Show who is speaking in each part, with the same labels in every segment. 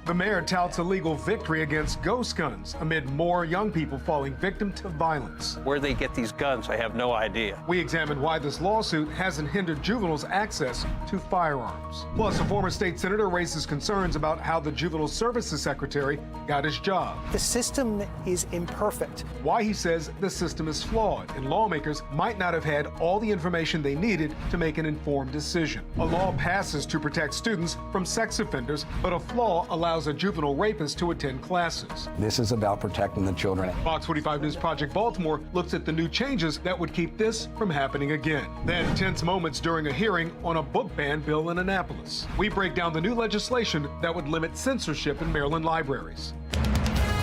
Speaker 1: The mayor touts a legal victory against ghost guns amid more young people falling victim to violence.
Speaker 2: Where they get these guns, I have no idea.
Speaker 1: We examined why this lawsuit hasn't hindered juveniles' access to firearms. Plus, a former state senator raises concerns about how the Juvenile Services Secretary got his job.
Speaker 3: The system is imperfect.
Speaker 1: Why he says the system is flawed and lawmakers might not have had all the information they needed to make an informed decision. A law passes to protect students from sex offenders, but a flaw allows a juvenile rapist to attend classes.
Speaker 4: This is about protecting the children.
Speaker 1: Fox 45 News Project Baltimore looks at the new changes that would keep this from happening again. Then tense moments during a hearing on a book ban bill in Annapolis. We break down the new legislation that would limit censorship in Maryland libraries.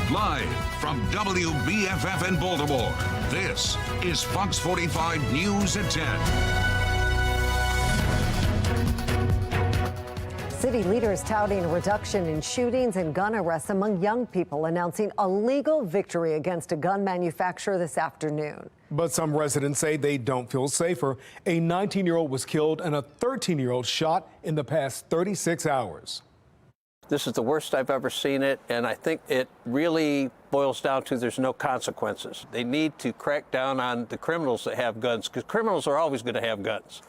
Speaker 5: Live from WBFF in Baltimore, this is Fox 45 News at 10.
Speaker 6: City leaders touting a reduction in shootings and gun arrests among young people, announcing a legal victory against a gun manufacturer this afternoon.
Speaker 1: But some residents say they don't feel safer. A 19-year-old was killed and a 13-year-old shot in the past 36 hours.
Speaker 2: This is the worst I've ever seen it, and I think it really boils down to there's no consequences. They need to crack down on the criminals that have guns, because criminals are always going to have guns.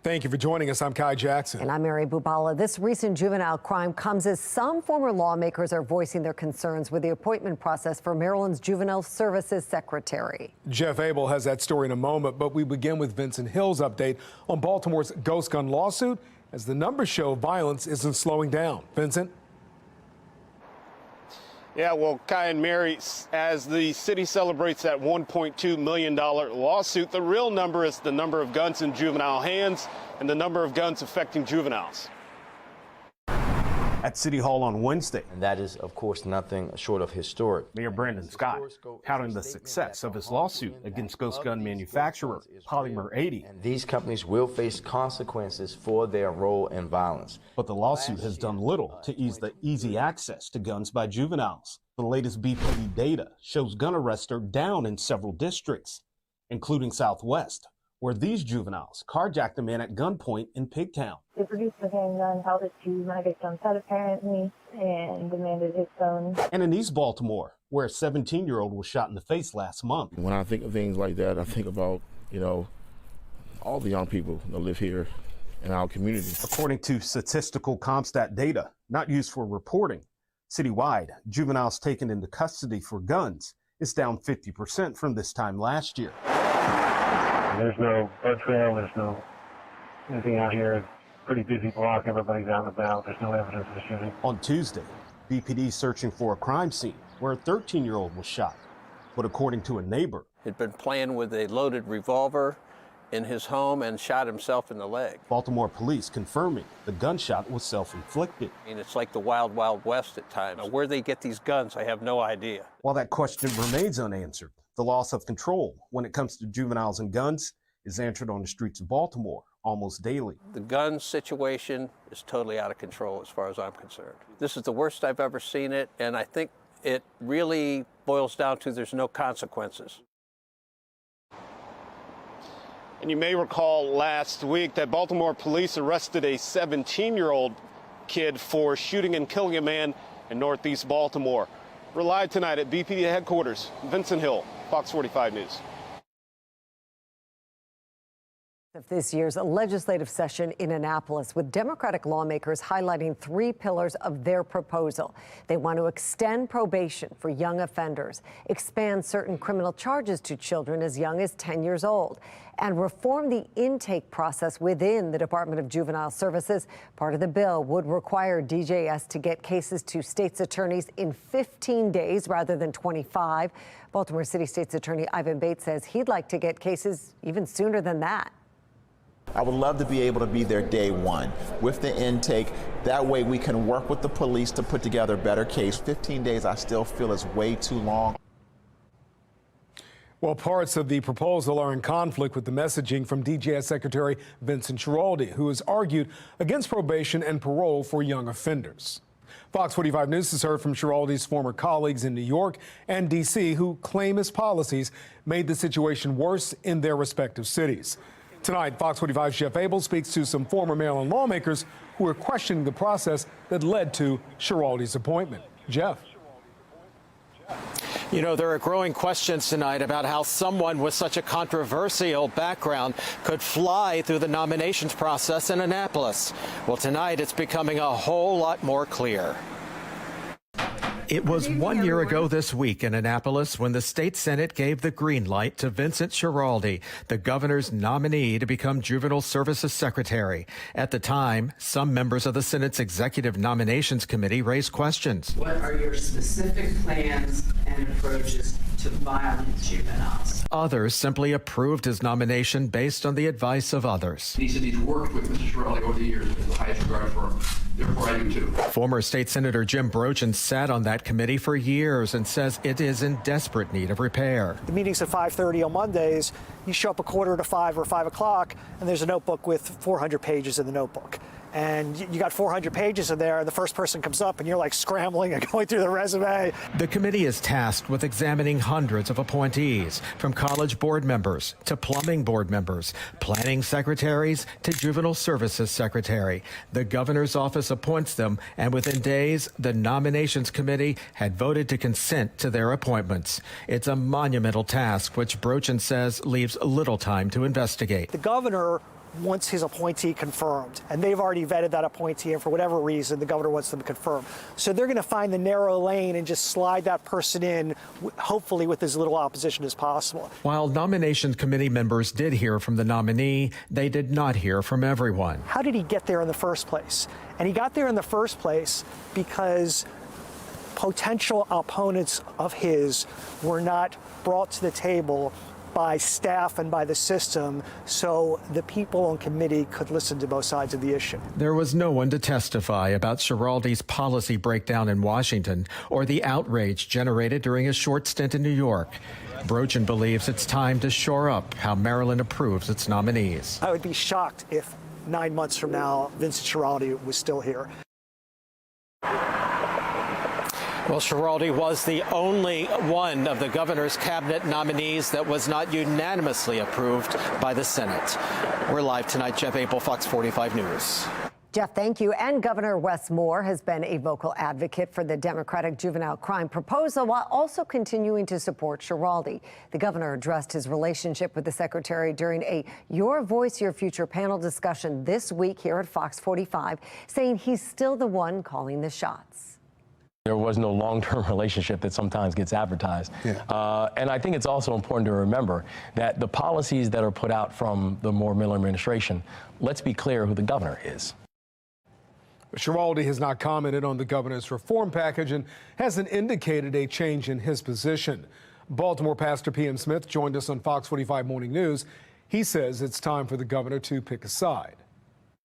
Speaker 1: Thank you for joining us. I'm Kai Jackson.
Speaker 6: And I'm Mary Bubala. This recent juvenile crime comes as some former lawmakers are voicing their concerns with the appointment process for Maryland's Juvenile Services Secretary.
Speaker 1: Jeff Abel has that story in a moment, but we begin with Vincent Hill's update on Baltimore's ghost gun lawsuit as the numbers show violence isn't slowing down. Vincent?
Speaker 7: Yeah, well, Kai and Mary, as the city celebrates that $1.2 million lawsuit, the real number is the number of guns in juvenile hands and the number of guns affecting juveniles.
Speaker 8: At City Hall on Wednesday.
Speaker 9: And that is, of course, nothing short of historic.
Speaker 8: Mayor Brandon Scott touting the success of his lawsuit against ghost gun manufacturer Polymer 80.
Speaker 9: And these companies will face consequences for their role in violence.
Speaker 8: But the lawsuit has done little to ease the easy access to guns by juveniles. The latest BPD data shows gun arrests are down in several districts, including Southwest, where these juveniles carjacked a man at gunpoint in Pigtown.
Speaker 10: They produced the handgun, held it to my victim's head apparently, and demanded his phone.
Speaker 8: And in East Baltimore, where a 17-year-old was shot in the face last month.
Speaker 11: When I think of things like that, I think about, all the young people that live here in our community.
Speaker 8: According to statistical Comstat data, not used for reporting, citywide, juveniles taken into custody for guns is down 50% from this time last year.
Speaker 12: There's no blood trail, there's no anything out here. Pretty busy block, everybody's out and about. There's no evidence of the shooting.
Speaker 8: On Tuesday, BPD searching for a crime scene where a 13-year-old was shot. But according to a neighbor,
Speaker 2: He'd been playing with a loaded revolver in his home and shot himself in the leg.
Speaker 8: Baltimore police confirming the gunshot was self-inflicted.
Speaker 2: I mean, it's like the wild, wild west at times. Where they get these guns, I have no idea.
Speaker 8: While that question remains unanswered, the loss of control when it comes to juveniles and guns is answered on the streets of Baltimore almost daily.
Speaker 2: The gun situation is totally out of control as far as I'm concerned. This is the worst I've ever seen it, and I think it really boils down to there's no consequences.
Speaker 7: And you may recall last week that Baltimore police arrested a 17-year-old kid for shooting and killing a man in Northeast Baltimore. We're live tonight at BPD headquarters. Vincent Hill, Fox 45 News.
Speaker 6: Of this year's legislative session in Annapolis, with Democratic lawmakers highlighting three pillars of their proposal. They want to extend probation for young offenders, expand certain criminal charges to children as young as 10 years old, and reform the intake process within the Department of Juvenile Services. Part of the bill would require DJS to get cases to state's attorneys in 15 days rather than 25. Baltimore City State's Attorney Ivan Bates says he'd like to get cases even sooner than that.
Speaker 13: I would love to be able to be there day one with the intake. That way we can work with the police to put together a better case. 15 days I still feel is way too long.
Speaker 1: Well, parts of the proposal are in conflict with the messaging from DJS Secretary Vincent Schiraldi, who has argued against probation and parole for young offenders. Fox 45 News has heard from Schiraldi's former colleagues in New York and D.C. who claim his policies made the situation worse in their respective cities. Tonight, Fox 45's Jeff Abel speaks to some former Maryland lawmakers who are questioning the process that led to Schiraldi's appointment. Jeff.
Speaker 14: You know, there are growing questions tonight about how someone with such a controversial background could fly through the nominations process in Annapolis. Well, tonight it's becoming a whole lot more clear. It was 1 year ago this week in Annapolis when the state Senate gave the green light to Vincent Schiraldi, the governor's nominee to become Juvenile Services Secretary. At the time, some members of the Senate's Executive Nominations Committee raised questions.
Speaker 15: What are your specific plans and approaches to violent juveniles?
Speaker 14: Others simply approved his nomination based on the advice of others.
Speaker 16: He said he's worked with Mr. Schiraldi over the years with the highest regard for him. Therefore, I do too.
Speaker 14: Former State Senator Jim Brochin sat on that committee for years and says it is in desperate need of repair.
Speaker 3: The meeting's at 5:30 on Mondays. You show up 4:45 or 5 o'clock, and there's a notebook with 400 pages in the notebook. And you got 400 pages in there, and the first person comes up, and you're like scrambling and going through the resume.
Speaker 14: The committee is tasked with examining hundreds of appointees, from college board members to plumbing board members, planning secretaries to juvenile services secretary. The governor's office appoints them, and within days, the nominations committee had voted to consent to their appointments. It's a monumental task, which Brochin says leaves little time to investigate.
Speaker 3: The governor wants his appointee confirmed, and they've already vetted that appointee, and for whatever reason, the governor wants them confirmed. So they're going to find the narrow lane and just slide that person in, hopefully with as little opposition as possible.
Speaker 14: While nominations committee members did hear from the nominee, they did not hear from everyone.
Speaker 3: How did he get there in the first place? And he got there in the first place because potential opponents of his were not brought to the table by staff and by the system, so the people on committee could listen to both sides of the issue.
Speaker 14: There was no one to testify about Schiraldi's policy breakdown in Washington or the outrage generated during his short stint in New York. Brochin believes it's time to shore up how Maryland approves its nominees.
Speaker 3: I would be shocked if 9 months from now, Vincent Schiraldi was still here.
Speaker 14: Well, Schiraldi was the only one of the governor's cabinet nominees that was not unanimously approved by the Senate. We're live tonight. Jeff Abel, Fox 45 News.
Speaker 6: Jeff, thank you. And Governor Wes Moore has been a vocal advocate for the Democratic juvenile crime proposal while also continuing to support Schiraldi. The governor addressed his relationship with the secretary during a Your Voice, Your Future panel discussion this week here at Fox 45, saying he's still the one calling the shots.
Speaker 17: There was no long-term relationship that sometimes gets advertised. And I think it's also important to remember that the policies that are put out from the Moore-Miller administration, let's be clear who the governor is.
Speaker 1: Schiraldi has not commented on the governor's reform package and hasn't indicated a change in his position. Baltimore Pastor P.M. Smith joined us on Fox 45 Morning News. He says it's time for the governor to pick a side.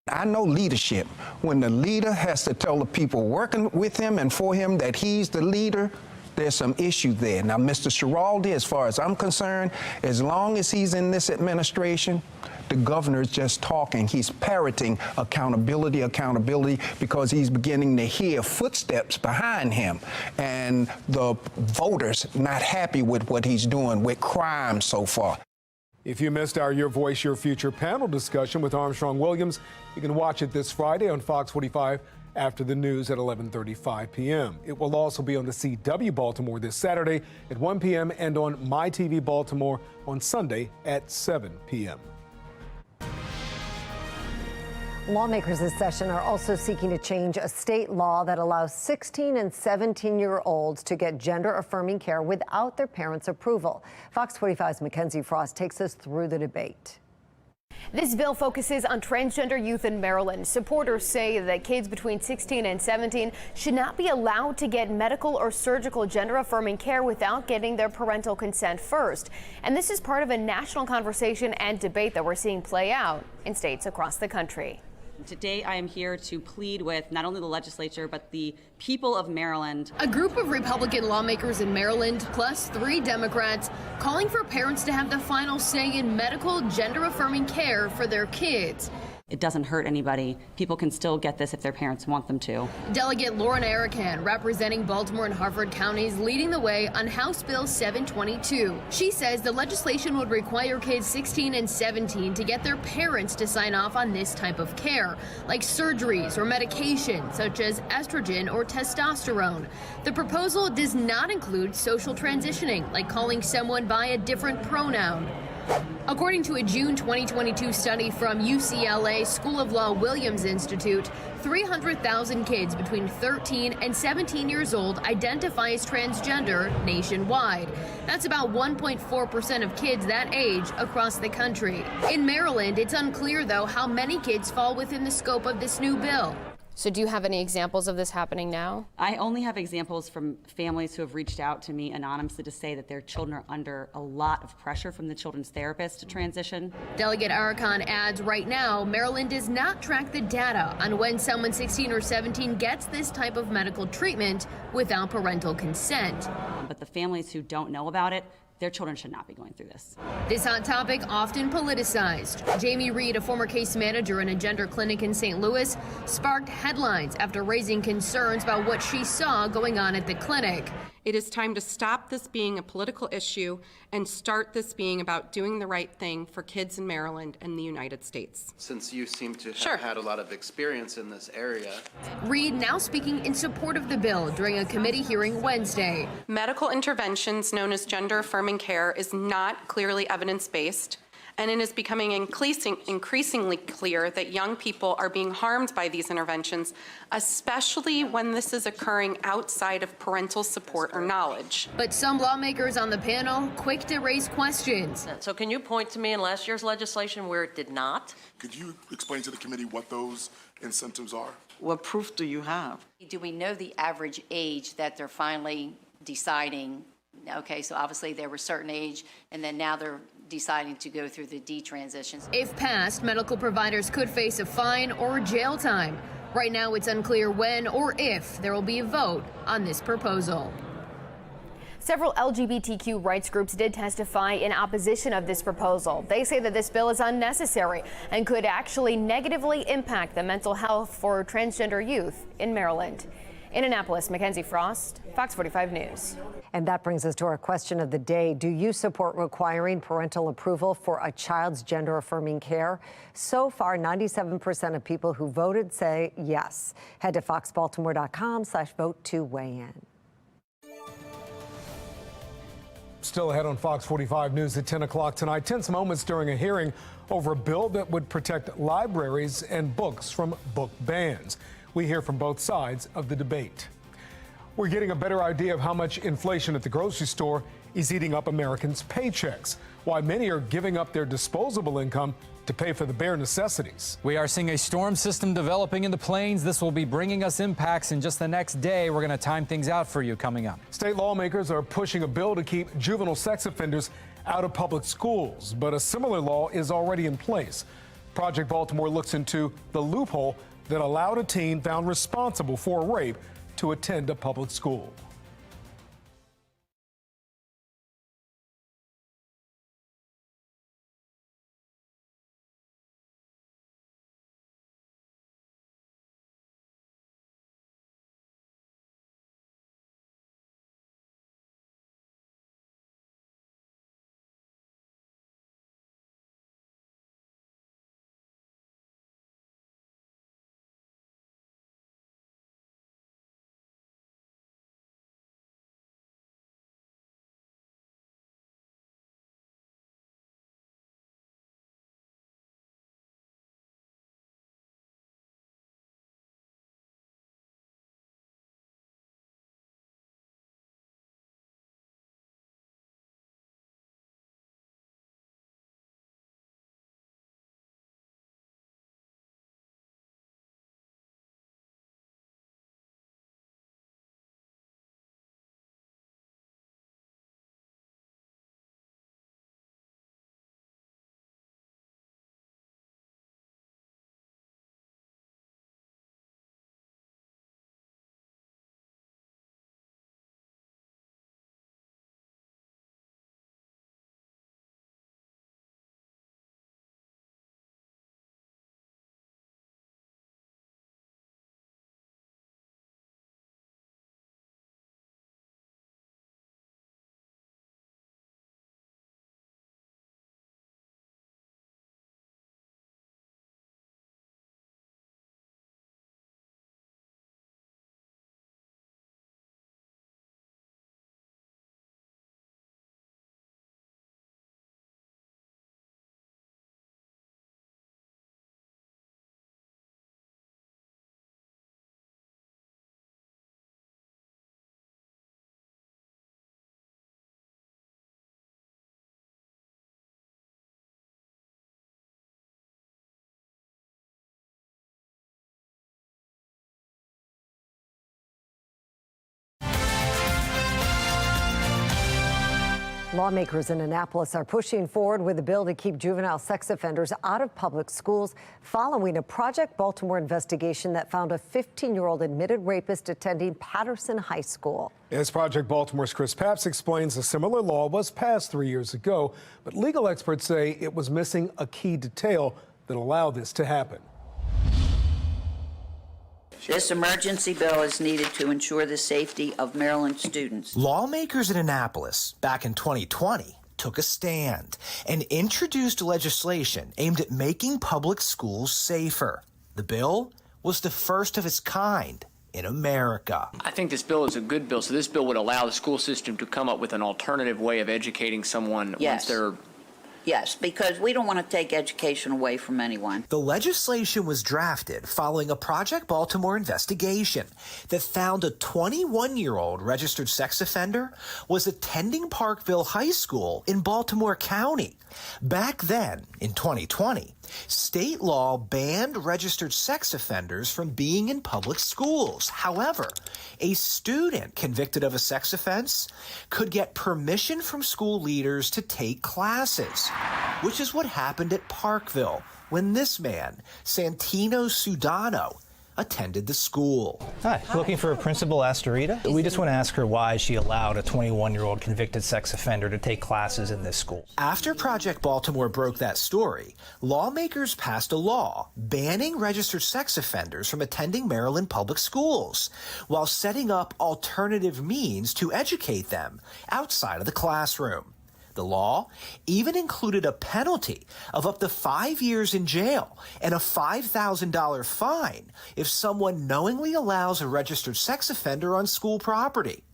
Speaker 18: I know leadership. When the leader has to tell the people working with him and for him that he's the leader, there's some issue there. Now, Mr. Schiraldi, as far as I'm concerned, as long as he's in this administration, the governor is just talking. He's parroting accountability, because he's beginning to hear footsteps behind him. And the voters not happy with what he's doing with crime so far.
Speaker 1: If you missed our Your Voice, Your Future panel discussion with Armstrong Williams, you can watch it this Friday on Fox 45 after the news at 11:35 p.m. It will also be on the CW Baltimore this Saturday at 1 p.m. and on MyTV Baltimore on Sunday at 7 p.m.
Speaker 6: Lawmakers this session are also seeking to change a state law that allows 16 and 17-year-olds to get gender-affirming care without their parents' approval. Fox 45's Mackenzie Frost takes us through the debate.
Speaker 19: This bill focuses on transgender youth in Maryland. Supporters say that kids between 16 and 17 should not be allowed to get medical or surgical gender-affirming care without getting their parental consent first. And this is part of a national conversation and debate that we're seeing play out in states across the country.
Speaker 20: Today, I am here to plead with not only the legislature, but the people of Maryland.
Speaker 19: A group of Republican lawmakers in Maryland, plus 3 Democrats, calling for parents to have the final say in medical gender-affirming care for their kids.
Speaker 20: It doesn't hurt anybody. People can still get this if their parents want them to.
Speaker 19: Delegate Lauren Arikan, representing Baltimore and Harford counties, leading the way on House Bill 722. She says the legislation would require kids 16 and 17 to get their parents to sign off on this type of care, like surgeries or medication such as estrogen or testosterone. The proposal does not include social transitioning, like calling someone by a different pronoun. According to a June 2022 study from UCLA School of Law Williams Institute, 300,000 kids between 13 and 17 years old identify as transgender nationwide. That's about 1.4% of kids that age across the country. In Maryland, it's unclear, though, how many kids fall within the scope of this new bill.
Speaker 21: So do you have any examples of this happening now?
Speaker 20: I only have examples from families who have reached out to me anonymously to say that their children are under a lot of pressure from the children's therapist to transition.
Speaker 19: Delegate Arikan adds right now, Maryland does not track the data on when someone 16 or 17 gets this type of medical treatment without parental consent.
Speaker 20: But the families who don't know about it, their children should not be going through this.
Speaker 19: This hot topic often politicized. Jamie Reed, a former case manager in a gender clinic in St. Louis, sparked headlines after raising concerns about what she saw going on at the clinic.
Speaker 22: It is time to stop this being a political issue and start this being about doing the right thing for kids in Maryland and the United States.
Speaker 23: Since you seem to have had a lot of experience in this area.
Speaker 19: Reed now speaking in support of the bill during a committee hearing Wednesday.
Speaker 22: Medical interventions known as gender-affirming care is not clearly evidence-based, and it is becoming increasingly clear that young people are being harmed by these interventions, especially when this is occurring outside of parental support or knowledge.
Speaker 19: But some lawmakers on the panel quick to raise questions.
Speaker 24: So can you point to me in last year's legislation where it did not?
Speaker 25: Could you explain to the committee what those incentives are?
Speaker 24: What proof do you have?
Speaker 26: Do we know the average age that they're finally deciding? Okay, so obviously they were a certain age, and then now they're deciding to go through the detransitions.
Speaker 19: If passed, medical providers could face a fine or jail time. Right now, it's unclear when or if there will be a vote on this proposal. Several LGBTQ rights groups did testify in opposition of this proposal. They say that this bill is unnecessary and could actually negatively impact the mental health for transgender youth in Maryland. In Annapolis, Mackenzie Frost, Fox 45 News.
Speaker 6: And that brings us to our question of the day. Do you support requiring parental approval for a child's gender-affirming care? So far, 97% of people who voted say yes. Head to foxbaltimore.com/vote to weigh in.
Speaker 1: Still ahead on Fox 45 News at 10 o'clock tonight. Tense moments during a hearing over a bill that would protect libraries and books from book bans. We hear from both sides of the debate. We're getting a better idea of how much inflation at the grocery store is eating up Americans' paychecks, why many are giving up their disposable income to pay for the bare necessities.
Speaker 27: We are seeing a storm system developing in the plains. This will be bringing us impacts in just the next day. We're going to time things out for you coming up.
Speaker 1: State lawmakers are pushing a bill to keep juvenile sex offenders out of public schools, but a similar law is already in place. Project Baltimore looks into the loophole that allowed a teen found responsible for a rape to attend a public school.
Speaker 6: Lawmakers in Annapolis are pushing forward with a bill to keep juvenile sex offenders out of public schools following a Project Baltimore investigation that found a 15-year-old admitted rapist attending Patterson High School.
Speaker 1: As Project Baltimore's Chris Papps explains, a similar law was passed 3 years ago, but legal experts say it was missing a key detail that allowed this to happen.
Speaker 4: This emergency bill is needed to ensure the safety of Maryland students.
Speaker 5: Lawmakers in Annapolis back in 2020 took a stand and introduced legislation aimed at making public schools safer. The bill was the first of its kind in America.
Speaker 8: I think this bill is a good bill. So this bill would allow the school system to come up with an alternative way of educating someone once they're...
Speaker 4: Yes, because we don't want to take education away from anyone.
Speaker 5: The legislation was drafted following a Project Baltimore investigation that found a 21-year-old registered sex offender was attending Parkville High School in Baltimore County. Back then, in 2020, state law banned registered sex offenders from being in public schools. However, a student convicted of a sex offense could get permission from school leaders to take classes, which is what happened at Parkville when this man, Santino Sudano, attended the school.
Speaker 9: Hi, looking for a Principal Astorita? We just want to ask her why she allowed a 21-year-old convicted sex offender to take classes in this school.
Speaker 5: After Project Baltimore broke that story, lawmakers passed a law banning registered sex offenders from attending Maryland public schools, while setting up alternative means to educate them outside of the classroom. The law even included a penalty of up to 5 years in jail and a $5,000 fine if someone knowingly allows a registered sex offender on school property.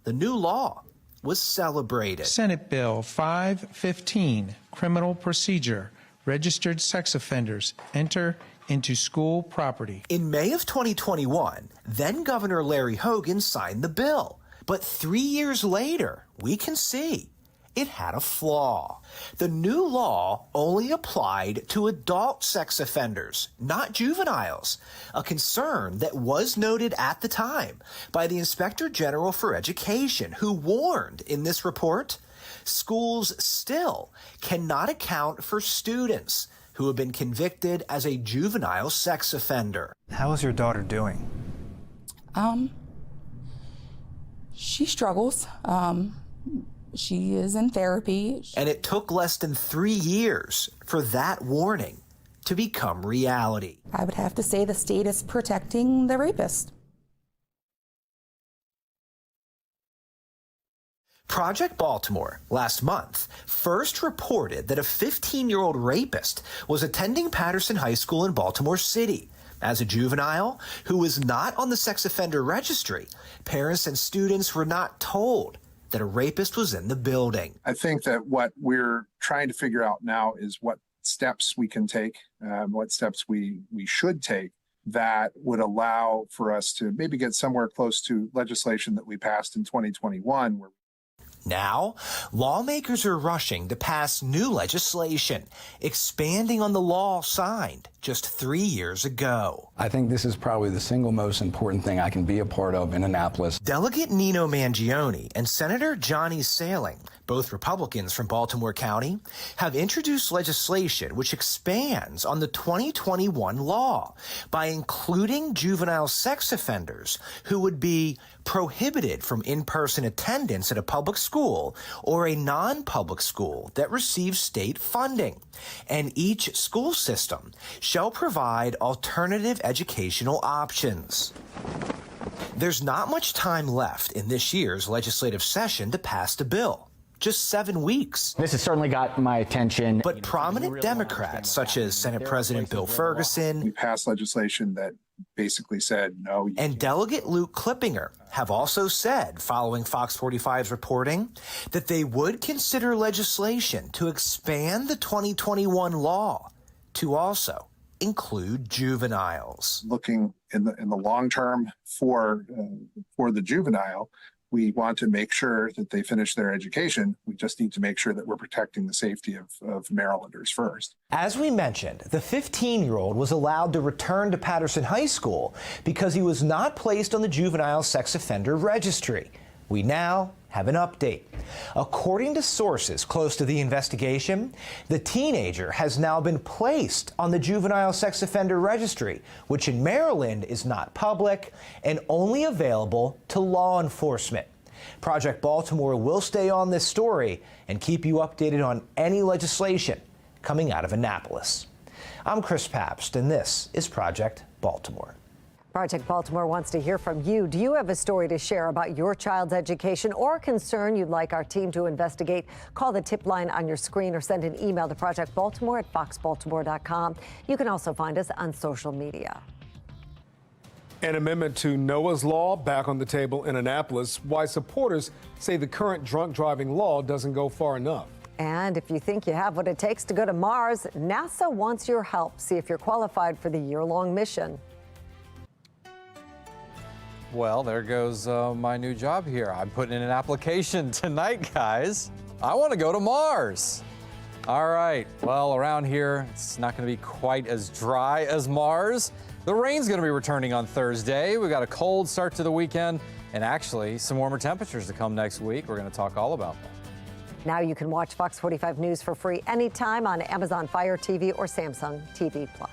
Speaker 5: The new law was celebrated.
Speaker 10: Senate Bill 515, Criminal Procedure, Registered Sex Offenders Enter into School Property.
Speaker 5: In May of 2021, then Governor Larry Hogan signed the bill. But 3 years later, we can see it had a flaw. The new law only applied to adult sex offenders, not juveniles, a concern that was noted at the time by the Inspector General for Education, who warned in this report, schools still cannot account for students who have been convicted as a juvenile sex offender.
Speaker 9: How is your daughter doing?
Speaker 11: She struggles. She is in therapy.
Speaker 5: And it took less than 3 years for that warning to become reality.
Speaker 11: I would have to say the state is protecting the rapist.
Speaker 5: Project Baltimore last month first reported that a 15-year-old rapist was attending Patterson High School in Baltimore City. As a juvenile who was not on the sex offender registry, parents and students were not told that a rapist was in the building.
Speaker 12: I think that what we're trying to figure out now is what steps we can take, what steps we should take that would allow for us to maybe get somewhere close to legislation that we passed in 2021.
Speaker 5: Now, lawmakers are rushing to pass new legislation, expanding on the law signed just 3 years ago.
Speaker 28: I think this is probably the single most important thing I can be a part of in Annapolis.
Speaker 5: Delegate Nino Mangione and Senator Johnny Sailing, both Republicans from Baltimore County, have introduced legislation which expands on the 2021 law by including juvenile sex offenders who would be prohibited from in-person attendance at a public school or a non-public school that receives state funding. And each school system shall provide alternative educational options. There's not much time left in this year's legislative session to pass the bill. Just 7 weeks.
Speaker 29: This has certainly got my attention.
Speaker 5: But prominent Democrats, such as Senate President Bill Ferguson,
Speaker 12: we passed legislation that basically said no.
Speaker 5: And Delegate Luke Clippinger have also said, following FOX45's reporting, that they would consider legislation to expand the 2021 law to also include juveniles.
Speaker 12: Looking in the long term for the juvenile, we want to make sure that they finish their education. We just need to make sure that we're protecting the safety of Marylanders first.
Speaker 5: As we mentioned, the 15-year-old was allowed to return to Patterson High School because he was not placed on the juvenile sex offender registry. We now have an update. According to sources close to the investigation, the teenager has now been placed on the Juvenile Sex Offender Registry, which in Maryland is not public and only available to law enforcement. Project Baltimore will stay on this story and keep you updated on any legislation coming out of Annapolis. I'm Chris Papst, and this is Project Baltimore.
Speaker 6: Project Baltimore wants to hear from you. Do you have a story to share about your child's education or a concern you'd like our team to investigate? Call the tip line on your screen or send an email to projectbaltimore@foxbaltimore.com. You can also find us on social media.
Speaker 1: An amendment to Noah's Law back on the table in Annapolis. Why supporters say the current drunk driving law doesn't go far enough.
Speaker 6: And if you think you have what it takes to go to Mars, NASA wants your help. See if you're qualified for the year-long mission.
Speaker 27: Well, there goes my new job here. I'm putting in an application tonight, guys. I want to go to Mars. All right, well, around here, it's not going to be quite as dry as Mars. The rain's going to be returning on Thursday. We got a cold start to the weekend and actually some warmer temperatures to come next week. We're going to talk all about that.
Speaker 6: Now you can watch Fox 45 News for free anytime on Amazon Fire TV or Samsung TV Plus.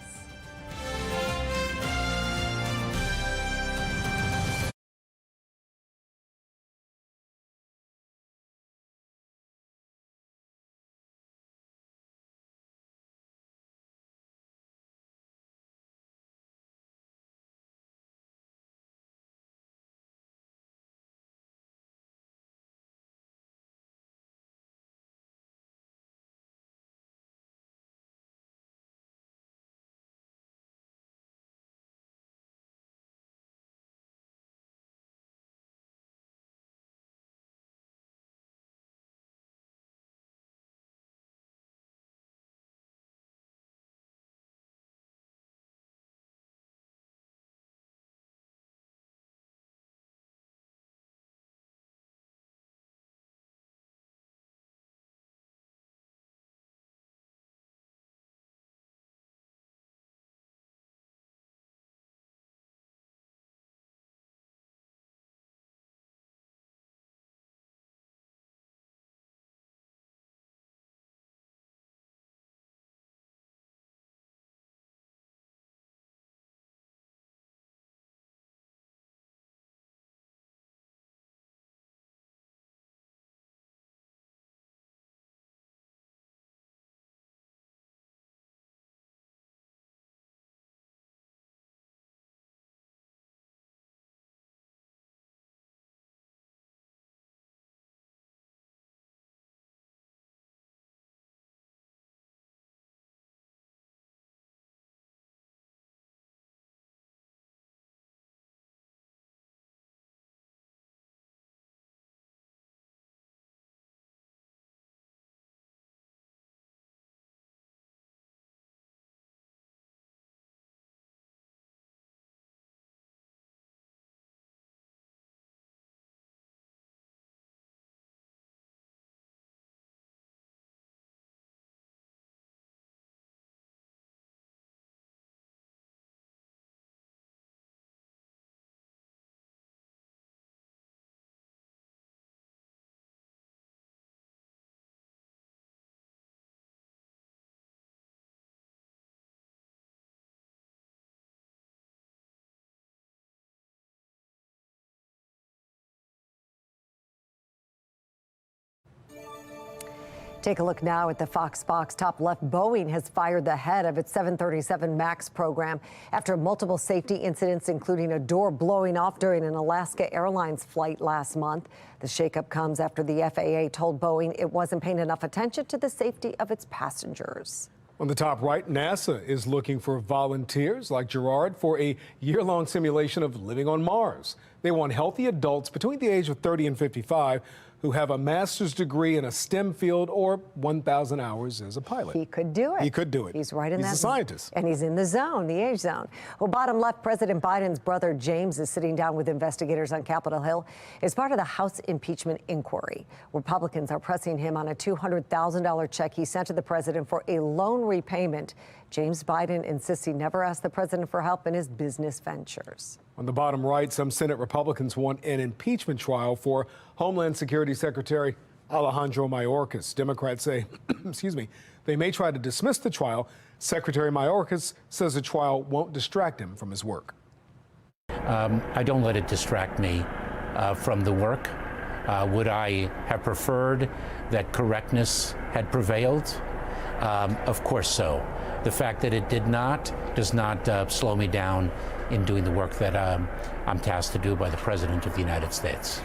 Speaker 6: Take a look now at the Fox box. Top left, Boeing has fired the head of its 737 MAX program after multiple safety incidents, including a door blowing off during an Alaska Airlines flight last month. The shakeup comes after the FAA told Boeing it wasn't paying enough attention to the safety of its passengers.
Speaker 1: On the top right, NASA is looking for volunteers like Gerard for a year-long simulation of living on Mars. They want healthy adults between the age of 30 and 55 who have a master's degree in a STEM field or 1,000 hours as a pilot.
Speaker 6: He could do it.
Speaker 1: He could do it.
Speaker 6: He's right in that.
Speaker 1: He's a scientist.
Speaker 6: And he's in the zone, the age zone. Well, bottom left, President Biden's brother James is sitting down with investigators on Capitol Hill as part of the House impeachment inquiry. Republicans are pressing him on a $200,000 check he sent to the president for a loan repayment. James Biden insists he never asked the president for help in his business ventures.
Speaker 1: On the bottom right, some Senate Republicans want an impeachment trial for Homeland Security Secretary Alejandro Mayorkas. Democrats say, excuse me, they may try to dismiss the trial. Secretary Mayorkas says the trial won't distract him from his work.
Speaker 2: I don't let it distract me from the work. Would I have preferred that correctness had prevailed? Of course so. The fact that it did not does not slow me down in doing the work that I'm tasked to do by the President of the United States.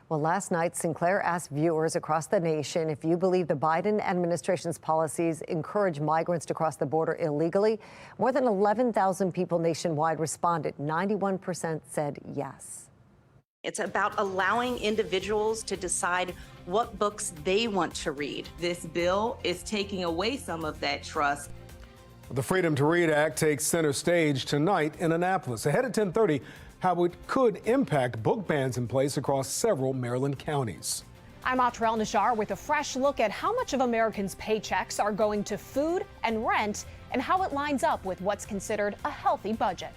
Speaker 6: Well, last night, Sinclair asked viewers across the nation if you believe the Biden administration's policies encourage migrants to cross the border illegally. More than 11,000 people nationwide responded. 91% said yes.
Speaker 3: It's about allowing individuals to decide what books they want to read.
Speaker 7: This bill is taking away some of that trust.
Speaker 1: The Freedom to Read Act takes center stage tonight in Annapolis. Ahead at 10:30, how it could impact book bans in place across several Maryland counties.
Speaker 13: I'm Atrell Nashar with a fresh look at how much of Americans' paychecks are going to food and rent and how it lines up with what's considered a healthy budget.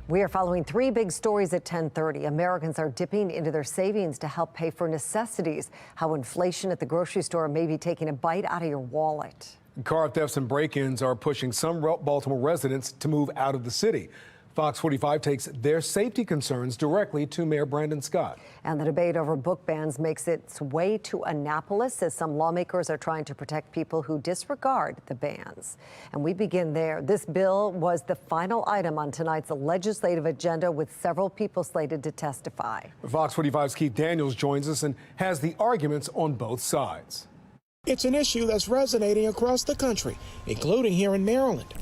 Speaker 6: We are following three big stories at 10:30. Americans are dipping into their savings to help pay for necessities. How inflation at the grocery store may be taking a bite out of your wallet.
Speaker 1: Car thefts and break-ins are pushing some Baltimore residents to move out of the city. Fox 45 takes their safety concerns directly to Mayor Brandon Scott.
Speaker 6: And the debate over book bans makes its way to Annapolis as some lawmakers are trying to protect people who disregard the bans. And we begin there. This bill was the final item on tonight's legislative agenda with several people slated to testify.
Speaker 1: Fox 45's Keith Daniels joins us and has the arguments on both sides.
Speaker 14: It's an issue that's resonating across the country, including here in Maryland.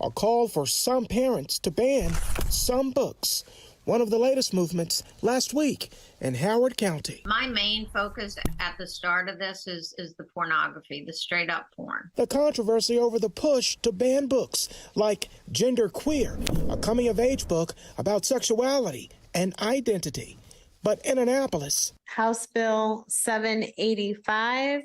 Speaker 14: A call for some parents to ban some books. One of the latest movements last week in Howard County.
Speaker 15: My main focus at the start of this is the pornography, the straight up porn.
Speaker 14: The controversy over the push to ban books like Gender Queer, a coming of age book about sexuality and identity. But in Annapolis,
Speaker 16: House Bill 785.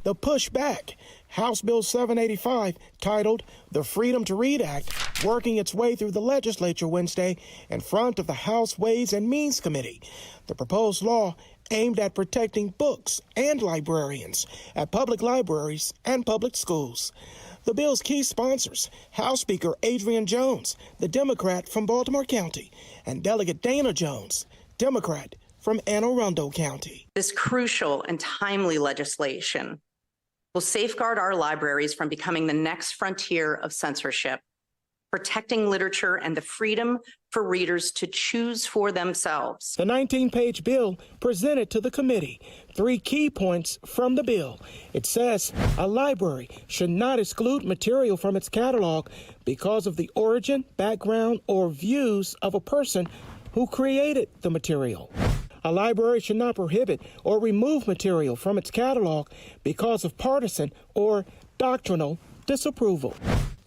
Speaker 14: The pushback House Bill 785, titled the Freedom to Read Act, working its way through the legislature Wednesday in front of the House Ways and Means Committee. The proposed law aimed at protecting books and librarians at public libraries and public schools. The bill's key sponsors, House Speaker Adrian Jones, the Democrat from Baltimore County, and Delegate Dana Jones, Democrat from Anne Arundel County.
Speaker 3: This crucial and timely legislation will safeguard our libraries from becoming the next frontier of censorship, protecting literature and the freedom for readers to choose for themselves.
Speaker 14: The 19-page bill presented to the committee 3 key points from the bill. It says a library should not exclude material from its catalog because of the origin, background, or views of a person who created the material. A library should not prohibit or remove material from its catalog because of partisan or doctrinal disapproval.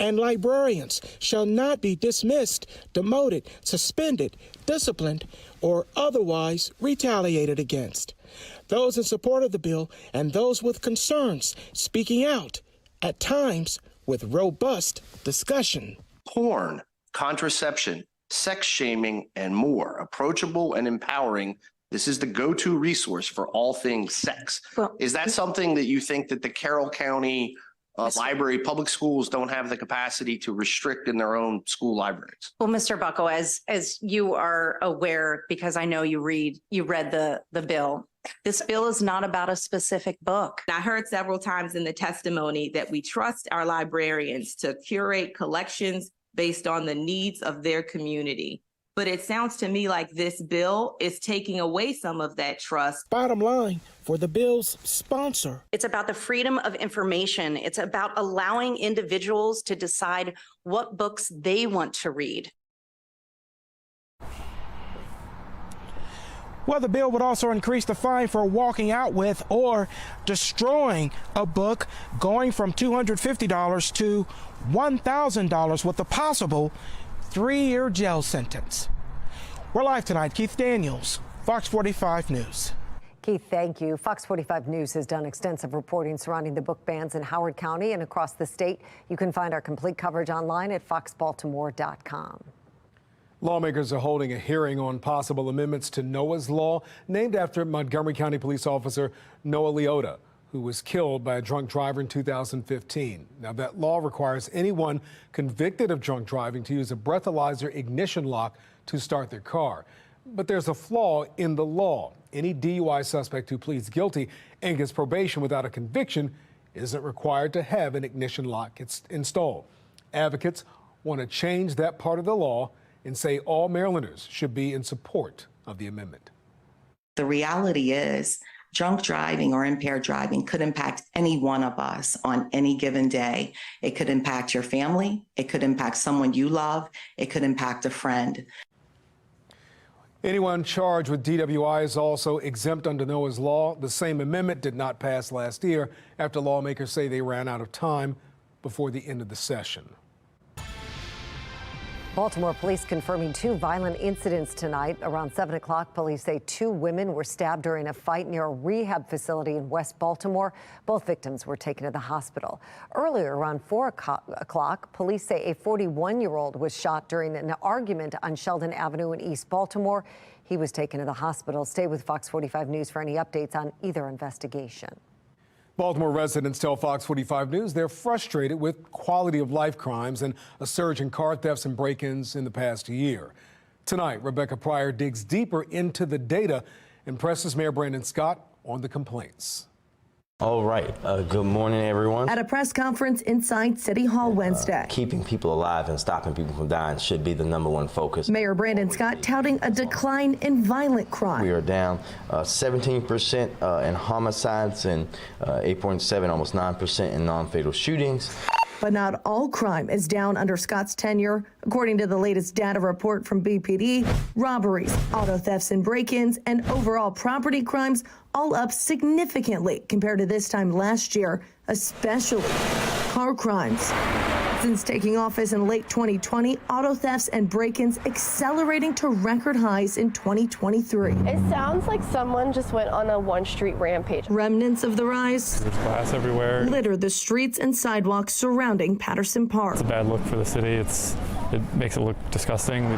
Speaker 14: And librarians shall not be dismissed, demoted, suspended, disciplined, or otherwise retaliated against. Those in support of the bill and those with concerns speaking out, at times with robust discussion.
Speaker 16: Porn, contraception, sex shaming, and more. Approachable and empowering. This is the go-to resource for all things sex.
Speaker 3: Well,
Speaker 16: is that something that you think that the Carroll County library, public schools don't have the capacity to restrict in their own school libraries?
Speaker 3: Well, Mr. Bucko, as you are aware, because I know you read the bill, this bill is not about a specific book.
Speaker 7: I heard several times in the testimony that we trust our librarians to curate collections based on the needs of their community. But it sounds to me like this bill is taking away some of that trust.
Speaker 14: Bottom line for the bill's sponsor.
Speaker 3: It's about the freedom of information. It's about allowing individuals to decide what books they want to read.
Speaker 14: Well, the bill would also increase the fine for walking out with or destroying a book, going from $250 to $1,000 with a possible 3-year jail sentence. We're live tonight. Keith Daniels, Fox 45 News.
Speaker 6: Keith, thank you. Fox 45 News has done extensive reporting surrounding the book bans in Howard County and across the state. You can find our complete coverage online at foxbaltimore.com.
Speaker 1: Lawmakers are holding a hearing on possible amendments to Noah's Law, named after Montgomery County police officer Noah Leota, who was killed by a drunk driver in 2015. Now, that law requires anyone convicted of drunk driving to use a breathalyzer ignition lock to start their car. But there's a flaw in the law. Any DUI suspect who pleads guilty and gets probation without a conviction isn't required to have an ignition lock installed. Advocates want to change that part of the law and say all Marylanders should be in support of the amendment.
Speaker 17: The reality is, drunk driving or impaired driving could impact any one of us on any given day. It could impact your family. It could impact someone you love. It could impact a friend.
Speaker 1: Anyone charged with DWI is also exempt under Noah's Law. The same amendment did not pass last year after lawmakers say they ran out of time before the end of the session.
Speaker 6: Baltimore police confirming 2 violent incidents tonight. Around 7 o'clock, police say 2 women were stabbed during a fight near a rehab facility in West Baltimore. Both victims were taken to the hospital. Earlier, around 4 o'clock, police say a 41-year-old was shot during an argument on Sheldon Avenue in East Baltimore. He was taken to the hospital. Stay with Fox 45 News for any updates on either investigation.
Speaker 1: Baltimore residents tell Fox 45 News they're frustrated with quality of life crimes and a surge in car thefts and break-ins in the past year. Tonight, Rebecca Pryor digs deeper into the data and presses Mayor Brandon Scott on the complaints.
Speaker 18: All right. Good morning, everyone.
Speaker 20: At a press conference inside City Hall Wednesday.
Speaker 18: Keeping people alive and stopping people from dying should be the #1 focus.
Speaker 20: Mayor Brandon Scott touting a decline in violent crime.
Speaker 18: We are down 17% in homicides and 8.7, almost 9% in non-fatal shootings.
Speaker 20: But not all crime is down under Scott's tenure. According to the latest data report from BPD, robberies, auto thefts and break-ins, and overall property crimes all up significantly compared to this time last year, especially car crimes. Since taking office in late 2020, auto thefts and break-ins accelerating to record highs in 2023.
Speaker 4: It sounds like someone just went on a one-street rampage.
Speaker 20: Remnants of the rise.
Speaker 8: There's glass everywhere.
Speaker 20: Litter the streets and sidewalks surrounding Patterson Park.
Speaker 8: It's a bad look for the city. It makes it look disgusting.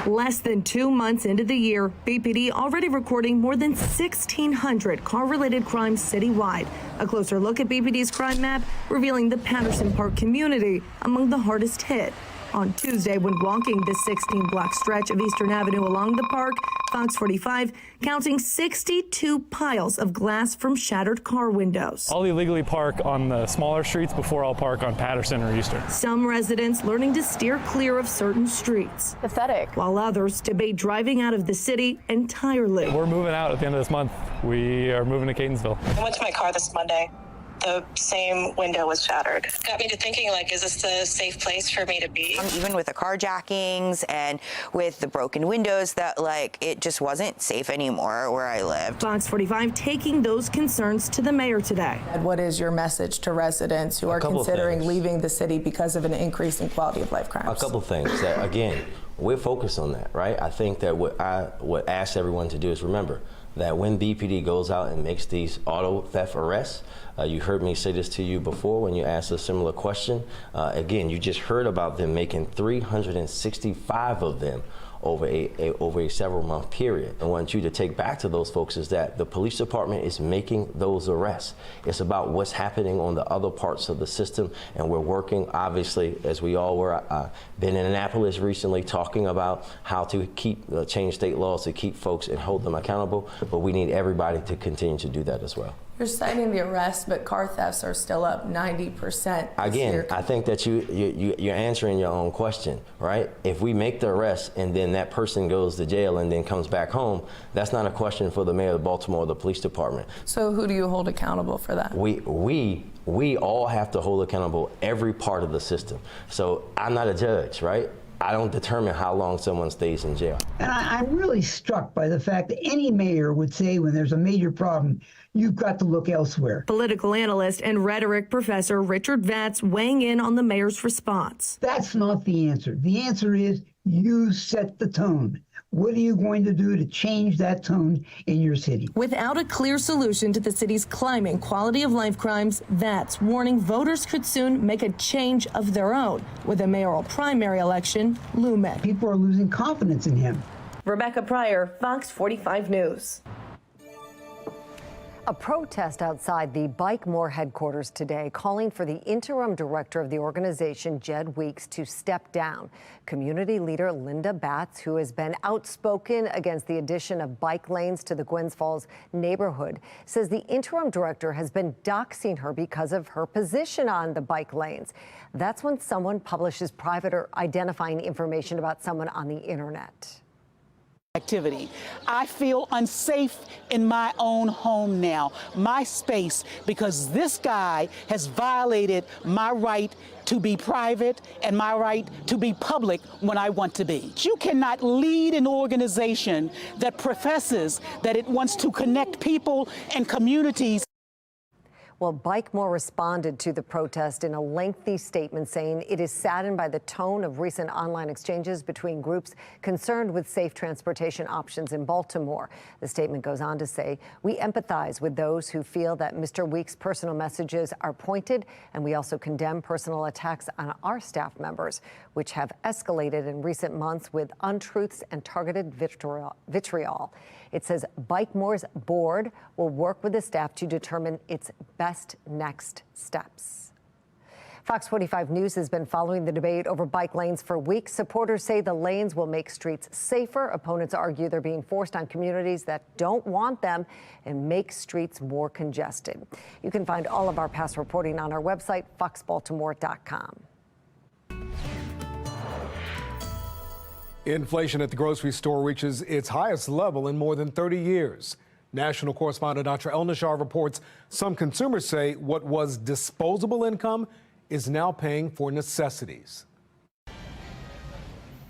Speaker 20: Less than 2 months into the year, BPD already recording more than 1,600 car-related crimes citywide. A closer look at BPD's crime map revealing the Patterson Park community among the hardest hit. On Tuesday, when walking the 16-block stretch of Eastern Avenue along the park, FOX45 counting 62 piles of glass from shattered car windows.
Speaker 8: I'll illegally park on the smaller streets before I'll park on Patterson or Eastern.
Speaker 20: Some residents learning to steer clear of certain streets.
Speaker 4: Pathetic.
Speaker 20: While others debate driving out of the city entirely.
Speaker 8: We're moving out at the end of this month. We are moving to Catonsville.
Speaker 19: I went to my car this Monday. The same window was shattered. Got me to thinking, like, is this a safe place for me to be?
Speaker 21: Even with the carjackings and with the broken windows, that, like, it just wasn't safe anymore where I lived.
Speaker 20: FOX45 taking those concerns to the mayor today.
Speaker 11: What is your message to residents who are considering leaving the city because of an increase in quality of life crimes?
Speaker 18: A couple things that, again, we're focused on that, right? I think that what I would ask everyone to do is remember that when BPD goes out and makes these auto theft arrests, you heard me say this to you before when you asked a similar question. Again, you just heard about them making 365 of them over a several-month period. I want you to take back to those folks is that the police department is making those arrests. It's about what's happening on the other parts of the system, and we're working, obviously, as we all were, been in Annapolis recently talking about how to change state laws to keep folks and hold them accountable, but we need everybody to continue to do that as well.
Speaker 11: You're citing the arrests, but car thefts are still up 90%.
Speaker 18: Again, I think that you're answering your own question, right? If we make the arrest and then that person goes to jail and then comes back home, that's not a question for the mayor of Baltimore or the police department.
Speaker 11: So who do you hold accountable for that?
Speaker 18: We all have to hold accountable every part of the system. So I'm not a judge, right? I don't determine how long someone stays in jail.
Speaker 22: And I'm really struck by the fact that any mayor would say when there's a major problem, you've got to look elsewhere.
Speaker 20: Political analyst and rhetoric professor Richard Vatz weighing in on the mayor's response.
Speaker 22: That's not the answer. The answer is you set the tone. What are you going to do to change that tone in your city?
Speaker 20: Without a clear solution to the city's climbing quality of life crimes, Vatz warning voters could soon make a change of their own with a mayoral primary election looming.
Speaker 22: People are losing confidence in him.
Speaker 20: Rebecca Pryor, Fox 45 News.
Speaker 6: A protest outside the Bike More headquarters today calling for the interim director of the organization, Jed Weeks, to step down. Community leader Linda Batts, who has been outspoken against the addition of bike lanes to the Gwynns Falls neighborhood, says the interim director has been doxing her because of her position on the bike lanes. That's when someone publishes private or identifying information about someone on the internet.
Speaker 23: Activity. I feel unsafe in my own home now, my space, because this guy has violated my right to be private and my right to be public when I want to be. You cannot lead an organization that professes that it wants to connect people and communities.
Speaker 6: Well, Bike More responded to the protest in a lengthy statement saying it is saddened by the tone of recent online exchanges between groups concerned with safe transportation options in Baltimore. The statement goes on to say, we empathize with those who feel that Mr. Weeks' personal messages are pointed, and we also condemn personal attacks on our staff members, which have escalated in recent months with untruths and targeted vitriol. It says Bike More's board will work with the staff to determine its best next steps. Fox 45 News has been following the debate over bike lanes for weeks. Supporters say the lanes will make streets safer. Opponents argue they're being forced on communities that don't want them and make streets more congested. You can find all of our past reporting on our website, foxbaltimore.com.
Speaker 1: Inflation at the grocery store reaches its highest level in more than 30 years. National correspondent Dr. El Nashar reports some consumers say what was disposable income is now paying for necessities.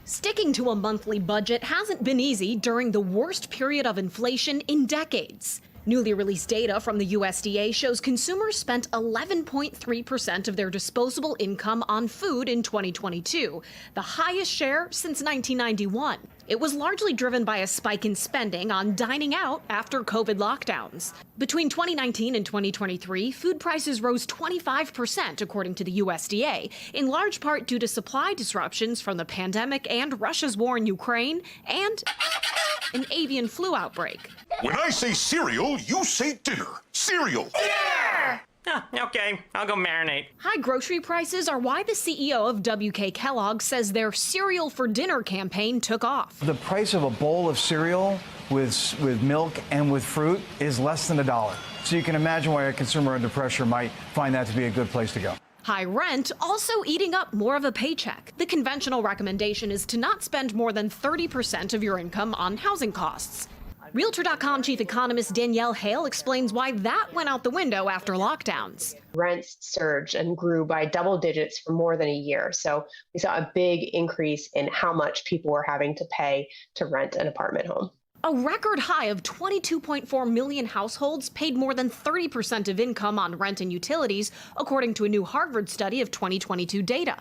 Speaker 13: Sticking to a monthly budget hasn't been easy during the worst period of inflation in decades. Newly released data from the USDA shows consumers spent 11.3% of their disposable income on food in 2022, the highest share since 1991. It was largely driven by a spike in spending on dining out after COVID lockdowns. Between 2019 and 2023, food prices rose 25%, according to the USDA, in large part due to supply disruptions from the pandemic and Russia's war in Ukraine and an avian flu outbreak.
Speaker 5: When I say cereal, you say dinner. Cereal.
Speaker 9: Dinner! Oh, okay, I'll go marinate.
Speaker 13: High grocery prices are why the CEO of WK Kellogg says their Cereal for Dinner campaign took off.
Speaker 10: The price of a bowl of cereal with milk and with fruit is less than $1. So you can imagine why a consumer under pressure might find that to be a good place to go.
Speaker 13: High rent also eating up more of a paycheck. The conventional recommendation is to not spend more than 30% of your income on housing costs. Realtor.com chief economist Danielle Hale explains why that went out the window after lockdowns.
Speaker 12: Rents surged and grew by double digits for more than a year. So we saw a big increase in how much people were having to pay to rent an apartment home.
Speaker 13: A record high of 22.4 million households paid more than 30% of income on rent and utilities, according to a new Harvard study of 2022 data.